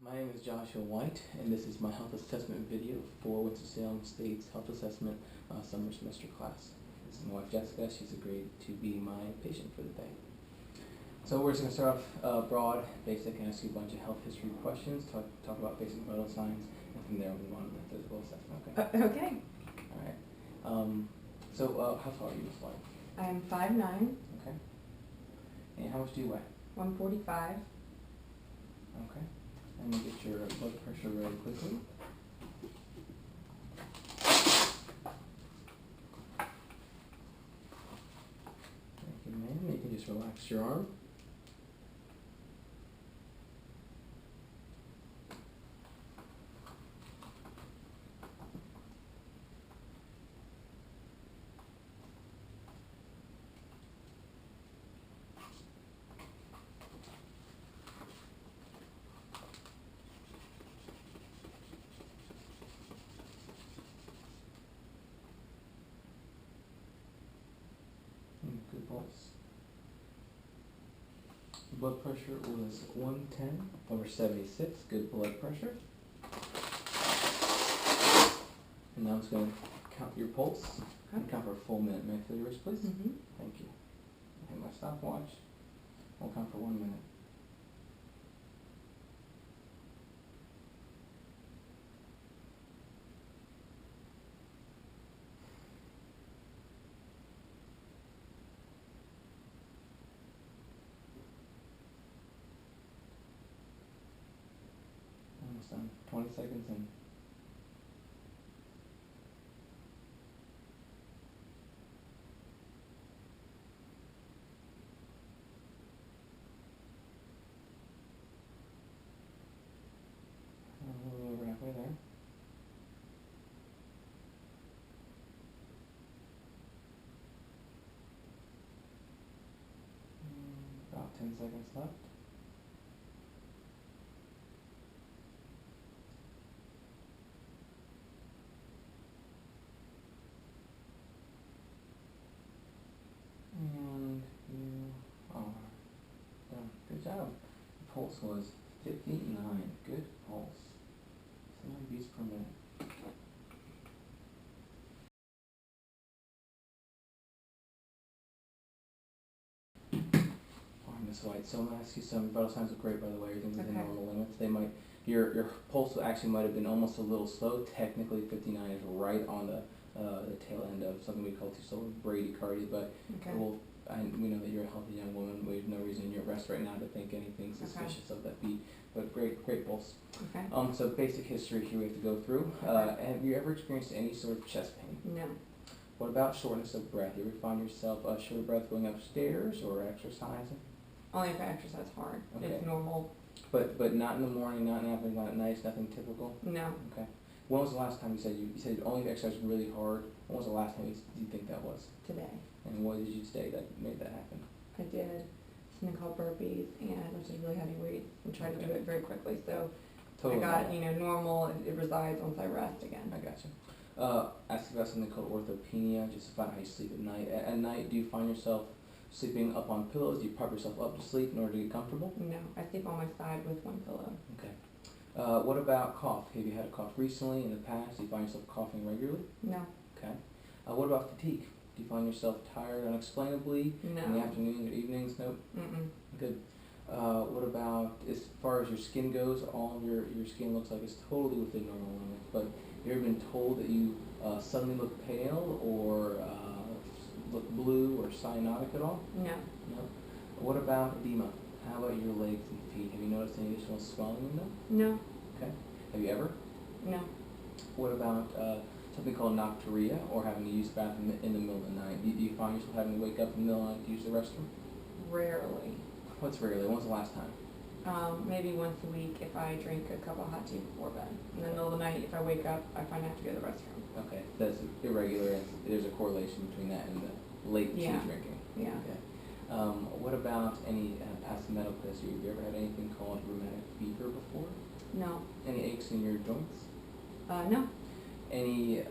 My name is Joshua White, and this is my health assessment video for Winston-Salem State's health assessment summer semester class. This is my wife Jessica. She's agreed to be my patient for the day. So we're just going to start off broad, basic, and ask you a bunch of health history questions, talk about basic vital signs, and from there we'll move on to the physical assessment. Okay? Okay. All right. So how tall are you, Ms. White? I am 5'9". Okay. And how much do you weigh? 145. Okay. And you get your blood pressure really quickly. Thank you, ma'am. You can just relax your arm. Good pulse. Blood pressure was 110/76. Good blood pressure. And now I'm just going to count your pulse. And count for a full minute. May I feel your wrist, please? Mm-hmm. Thank you. Hit my stopwatch. We'll count for 1 minute. Almost done. 20 seconds in. A little over halfway there. About 10 seconds left. And you are done. Good job. The pulse was 59. Good pulse. 70 beats per minute. Alright, Ms. White, so I'm going to ask you some vital signs look great, by the way. Everything's within normal limits. They might, your pulse actually might have been almost a little slow. Technically, 59 is right on the tail end of something we call too-slow bradycardia, but we know that you're a healthy young woman. We have no reason you're at rest right now to think anything suspicious of that beat, but great pulse. Okay. So basic history here we have to go through. Have you ever experienced any sort of chest pain? No. What about shortness of breath? You ever find yourself short of breath going upstairs or exercising? Only if I exercise hard. Okay. It's normal. But not in the morning, not in the afternoon, not at night, nothing typical? No. Okay. When was the last time you said you only exercised really hard? When was the last time you think that was? Today. And what did you say that made that happen? I did something called burpees, and which is really heavy weight, and tried to do it very quickly. So Totally I got normal. It resides once I rest again. I gotcha. Ask about something called orthopnea, just about how you sleep at night. At night, do you find yourself sleeping up on pillows? Do you prop yourself up to sleep in order to get comfortable? No, I sleep on my side with one pillow. Okay. What about cough? Have you had a cough recently, in the past? Do you find yourself coughing regularly? No. Okay. What about fatigue? Do you find yourself tired unexplainably No. in the afternoon or evenings? Nope. Mm-mm. Good. What about, as far as your skin goes, all of your skin looks like it's totally within normal limits, but have you ever been told that you suddenly look pale or look blue or cyanotic at all? No. No. What about edema? How about your legs and feet? Have you noticed any additional swelling in them? No. Okay. Have you ever? No. What about something called nocturia, or having to use the bathroom in the middle of the night? Do you find yourself having to wake up in the middle of the night to use the restroom? Rarely. What's rarely? When was the last time? Maybe once a week if I drink a cup of hot tea before bed. In the middle of the night, if I wake up, I find I have to go to the restroom. Okay, that's irregular. There's a correlation between that and the late tea drinking. Yeah. Okay. What about any past medical history? Have you ever had anything called rheumatic fever before? No. Any aches in your joints? No. Any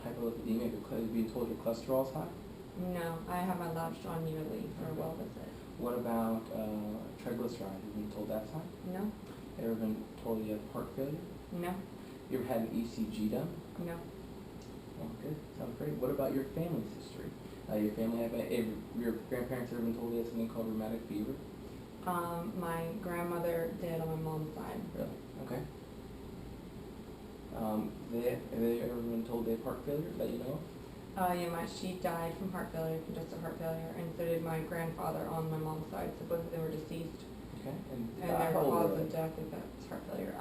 hyperlipidemia? Have you been told your cholesterol's high? No. I have my labs drawn yearly for a well visit. What about triglycerides? Have you been told that's high? No. Ever been told you have heart failure? No. You ever had an ECG done? No. Oh, good. Sounds great. What about your family's history? Your family your grandparents ever been told they had something called rheumatic fever? My grandmother did on my mom's side. Really? Okay. Have they ever been told they have heart failure that you know of? Yeah, she died from heart failure, congestive heart failure, and so did my grandfather on my mom's side, so both of them were deceased. Okay. And their how old cause were they? of death is that's heart failure.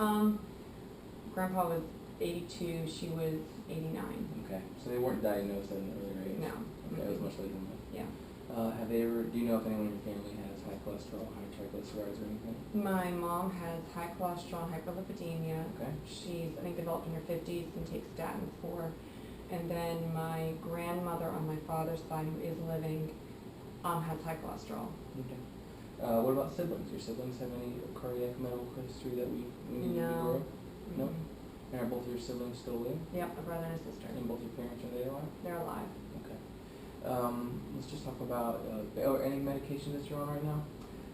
Grandpa was 82, she was 89. Okay. So they weren't diagnosed at an earlier age? No. Okay, it was much later than that. Yeah. Have they ever, do you know if anyone in your family has high cholesterol, high triglycerides or anything? My mom has high cholesterol and hyperlipidemia. Okay. She's, I think, developed in her 50s and takes statins for. And then my grandmother on my father's side, who is living, has high cholesterol. Okay. What about siblings? Your siblings have any cardiac medical history that we need to be aware of? No? Mm-hmm. And are both of your siblings still living? Yep, a brother and a sister. And both your parents, are they alive? They're alive. Okay. Let's just talk about any medication that you're on right now?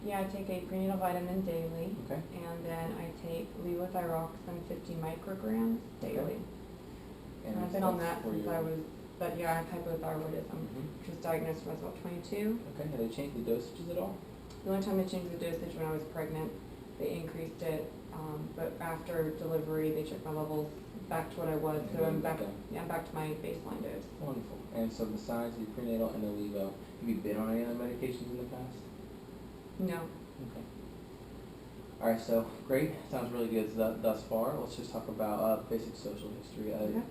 Yeah, I take a prenatal vitamin daily. Okay. And then I take levothyroxine 50 micrograms daily. And I've been on that since I was, but yeah, I have hypothyroidism, which was diagnosed when I was about 22. Okay, have they changed the dosages at all? The only time they changed the dosage when I was pregnant, they increased it, but after delivery, they checked my levels back to what I was, so I'm back, I'm back to my baseline dose. Wonderful. And so besides the prenatal and the levo, have you been on any other medications in the past? No. Okay. Alright, so great. Sounds really good thus far. Let's just talk about basic social history. Okay.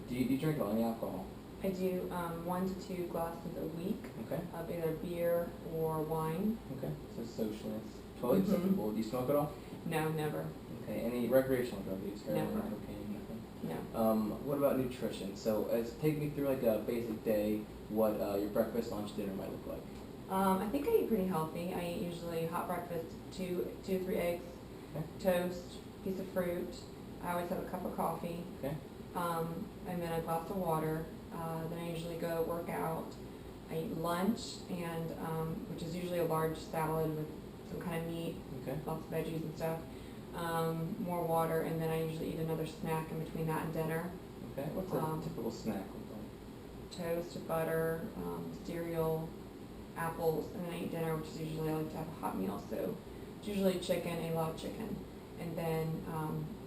Do you drink any alcohol? I do 1 to 2 glasses a week Okay. of either beer or wine. Okay. So socially, it's totally Mhm. acceptable. Do you smoke at all? No, never. Okay. Any recreational drug use? Heroin, Never. cocaine, nothing? No. What about nutrition? So, take me through like a basic day. What your breakfast, lunch, dinner might look like. I think I eat pretty healthy. I eat usually hot breakfast, two to 3 eggs, Okay. toast, piece of fruit. I always have a cup of coffee. Okay. And then a glass of water. Then I usually go work out. I eat lunch, and which is usually a large salad with some kind of meat, Okay. lots of veggies and stuff. More water, and then I usually eat another snack in between that and dinner. Okay. What's a typical snack look like? Toast, butter, cereal, apples, and then I eat dinner, which is usually I like to have a hot meal. So it's usually chicken, a lot of chicken, and then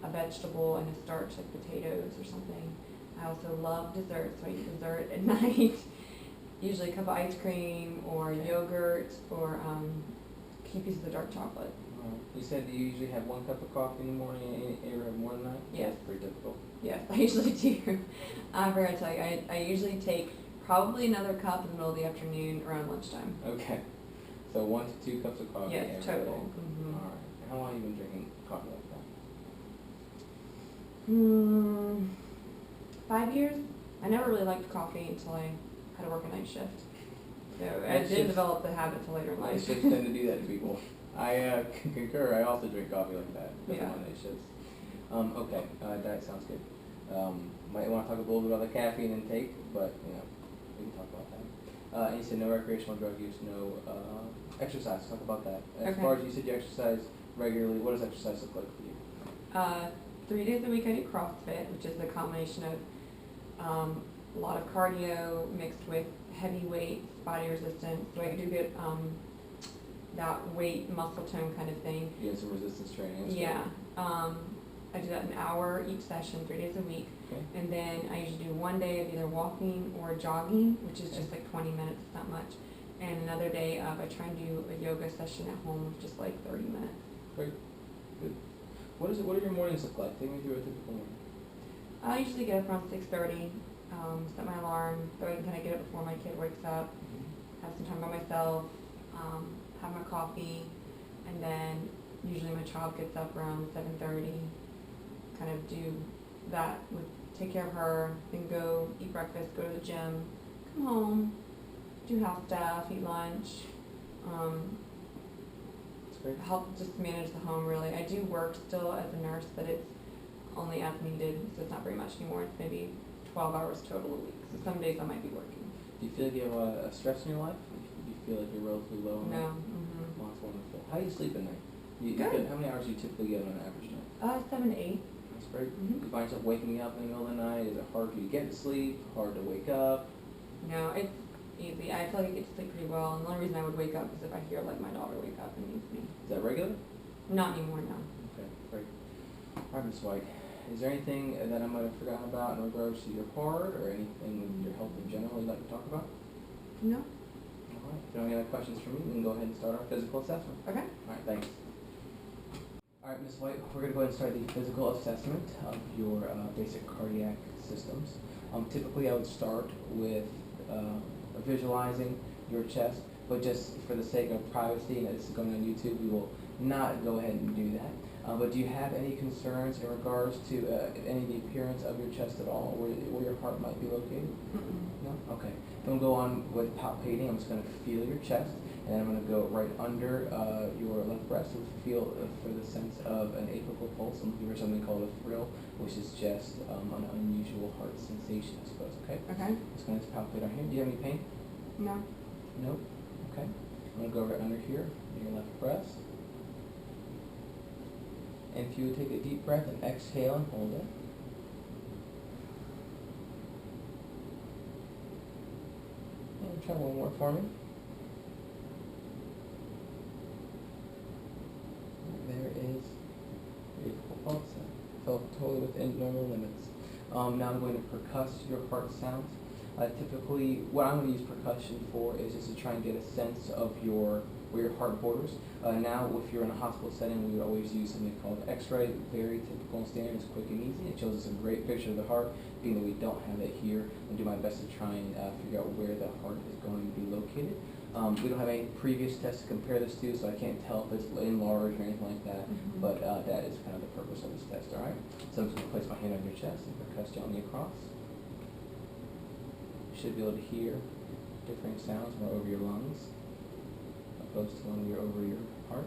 a vegetable and a starch like potatoes or something. I also love dessert, so I eat dessert at night. Usually a cup of ice cream or yogurt or a few pieces of dark chocolate. You said you usually have 1 cup of coffee in the morning. You ever have more than that? Yes. That's pretty difficult. Yes, I usually do. I forgot to tell you, I usually take probably another cup in the middle of the afternoon around lunchtime. Okay. So 1 to 2 cups of coffee Yes, every total. day. Mm-hmm. All right. How long have you been drinking coffee like that? 5 years. I never really liked coffee until I had to work a night shift. So I Night didn't shifts- develop the habit till later in Night life. shifts tend to do that to people. I concur. I also drink coffee like that because Yeah. of my night shifts. Okay, that sounds good. Might want to talk a little bit about the caffeine intake, but we can talk about that. And you said no recreational drug use, no exercise. Talk about that. As Okay. far as you said you exercise regularly, what does exercise look like for you? 3 days a week I do CrossFit, which is a combination of a lot of cardio mixed with heavy weights, body resistance. So I do get that weight muscle tone kind of thing. You have some resistance training. That's Yeah. I do that an hour each session, 3 days a week. Okay. And then I usually do 1 day of either walking or jogging, which is just like 20 minutes, it's not much. And another day of I try and do a yoga session at home, just like 30 minutes. Great. Good. What are your mornings look like? Take me through a typical morning. I usually get up around 6:30, set my alarm, so I can kind of get up before my kid wakes up, have some time by myself, have my coffee, and then usually my child gets up around 7:30, kind of do that, take care of her, then go eat breakfast, go to the gym, come home, do house stuff, eat lunch, That's great. help just manage the home really. I do work still as a nurse, but it's only as needed, so it's not very much anymore. It's maybe 12 hours total a week. So some days I might be working. Do you feel like you have a lot of stress in your life? Do you feel like you're relatively low? No. Well, that's wonderful. How do you sleep at night? Good. How many hours do you typically get on average now? 7 to 8. That's great. Mm-hmm. You find yourself waking up in the middle of the night? Is it hard for you to get to sleep? Hard to wake up? No, it's easy. I feel like I get to sleep pretty well, and the only reason I would wake up is if I hear like my daughter wake up and needs me. Is that regular? Not anymore, no. Okay, great. All right, Ms. White. Is there anything that I might have forgotten about in regards to your heart or anything with your health in general you'd like to talk about? No. All right. If you don't have any other questions for me, we can go ahead and start our physical assessment. Okay. All right, thanks. All right, Ms. White, we're going to go ahead and start the physical assessment of your basic cardiac systems. Typically, I would start with visualizing your chest, but just for the sake of privacy, and this is going on YouTube, we will not go ahead and do that. But do you have any concerns in regards to any of the appearance of your chest at all, where your heart might be located? No? Okay. Don't go on with palpating. I'm just going to feel your chest, and then I'm going to go right under your left breast and feel for the sense of an apical pulse. I'm looking for something called a thrill, which is just an unusual heart sensation, I suppose. Okay? Okay. Just going to palpate on here. Do you have any pain? No. Nope. Okay. I'm going to go right under here, in your left breast. And if you would take a deep breath and exhale and hold it. And try one more for me. There is your equal pulse. Felt totally within normal limits. Now I'm going to percuss your heart sounds. Typically, what I'm going to use percussion for is just to try and get a sense of where your heart borders. Now, if you're in a hospital setting, we would always use something called X-ray. Very typical and standard. It's quick and easy. It shows us a great picture of the heart. Being that we don't have it here, I'll do my best to try and figure out where the heart is going to be located. We don't have any previous tests to compare this to, so I can't tell if it's enlarged or anything like that. Mm-hmm. But that is kind of the purpose of this test. All right. So I'm just going to place my hand on your chest and percuss gently across. You should be able to hear differing sounds more over your lungs, opposed to when you're over your heart.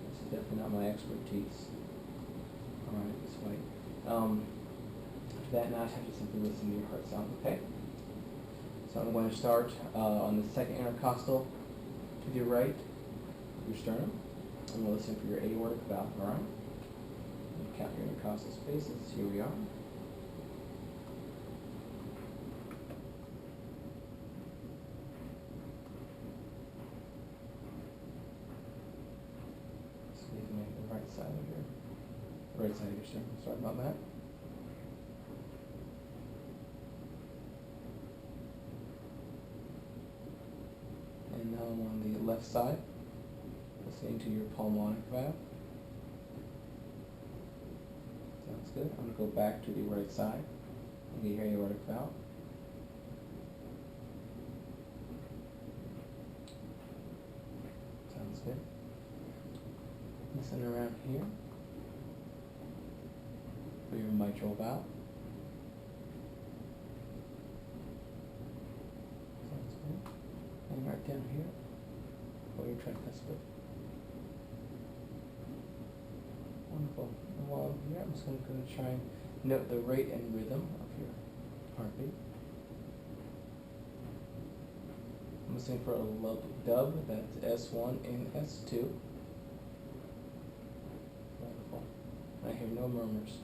This is definitely not my expertise. Alright, this way. After that, now I just have to simply listen to your heart sound, okay? So I'm going to start on the second intercostal to the right of your sternum. I'm going to listen for your aortic valve, alright? Count your intercostal spaces. Here we are. Excuse me, the right side of your sternum. Sorry about that. And now I'm on the left side, listening to your pulmonic valve. Sounds good. I'm going to go back to the right side and get your aortic valve. Sounds good. Listen around here for your mitral valve. Sounds good. And right down here for your tricuspid. Wonderful. And while I'm here, I'm just going to try and note the rate and rhythm of your heartbeat. I'm listening for a low dub, that's S1 and S2. Wonderful. I hear no murmurs.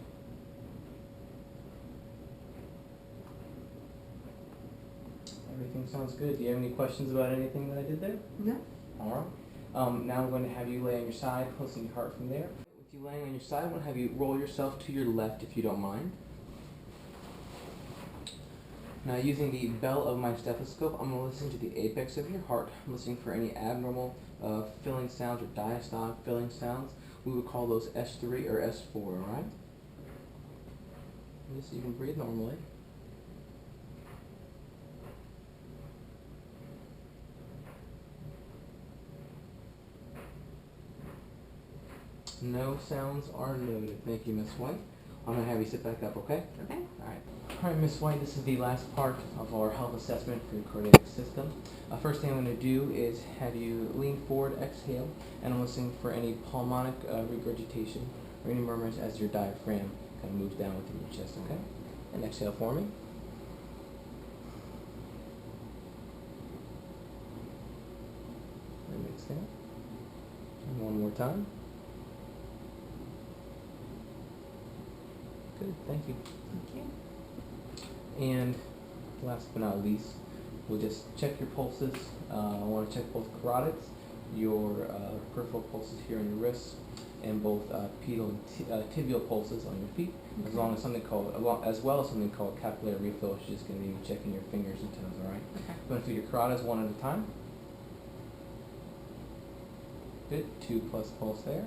Everything sounds good. Do you have any questions about anything that I did there? No. All right. Now I'm going to have you lay on your side, closing your heart from there. With you laying on your side, I'm going to have you roll yourself to your left if you don't mind. Now using the bell of my stethoscope, I'm going to listen to the apex of your heart. I'm listening for any abnormal filling sounds or diastolic filling sounds. We would call those S3 or S4, alright? Just so you can breathe normally. No sounds are noted. Thank you, Miss White. I'm going to have you sit back up, okay? Okay. Alright. Alright, Miss White, this is the last part of our health assessment for your cardiac system. First thing I'm going to do is have you lean forward, exhale, and I'm listening for any pulmonic regurgitation or any murmurs as your diaphragm kind of moves down within your chest, okay? And exhale for me. Exhale. And one more time. Good, thank you. Thank you. And last but not least, we'll just check your pulses. I want to check both carotids, your peripheral pulses here on your wrists, and both pedal and tibial pulses on your feet, Okay. as well as something called capillary refill, which is just going to be checking your fingers and toes. All right. Okay. You want to do your carotids one at a time. Good. 2 plus pulse there.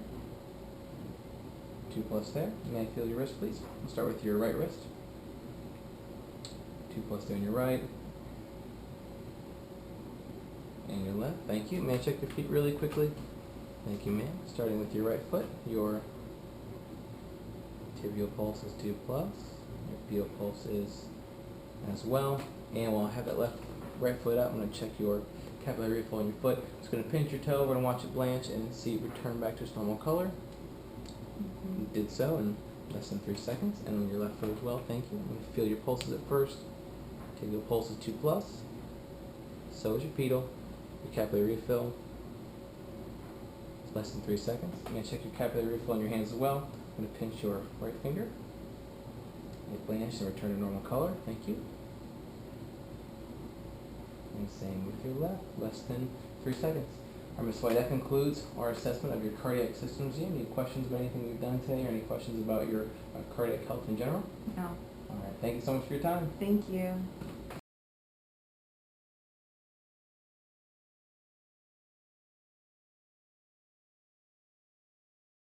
2 plus there. May I feel your wrist, please? We'll start with your right wrist. 2 plus there on your right. And your left. Thank you. May I check your feet really quickly? Thank you, ma'am. Starting with your right foot. Your tibial pulse is 2 plus. Your pedal pulse is as well. And while I have that right foot up, I'm going to check your capillary refill on your foot. Just going to pinch your toe. We're going to watch it blanch and see it return back to its normal color. You did so in less than 3 seconds. And on your left foot as well. Thank you. I'm going to feel your pulses at first. Tibial pulse is 2 plus. So is your pedal. Your capillary refill. It's less than 3 seconds. I'm going to check your capillary refill on your hands as well. I'm going to pinch your right finger. It blanched and return to normal color. Thank you. And same with your left. Less than 3 seconds. All right, Ms. White, that concludes our assessment of your cardiac systems. Do you have any questions about anything we've done today, or any questions about your cardiac health in general? No. All right. Thank you so much for your time. Thank you.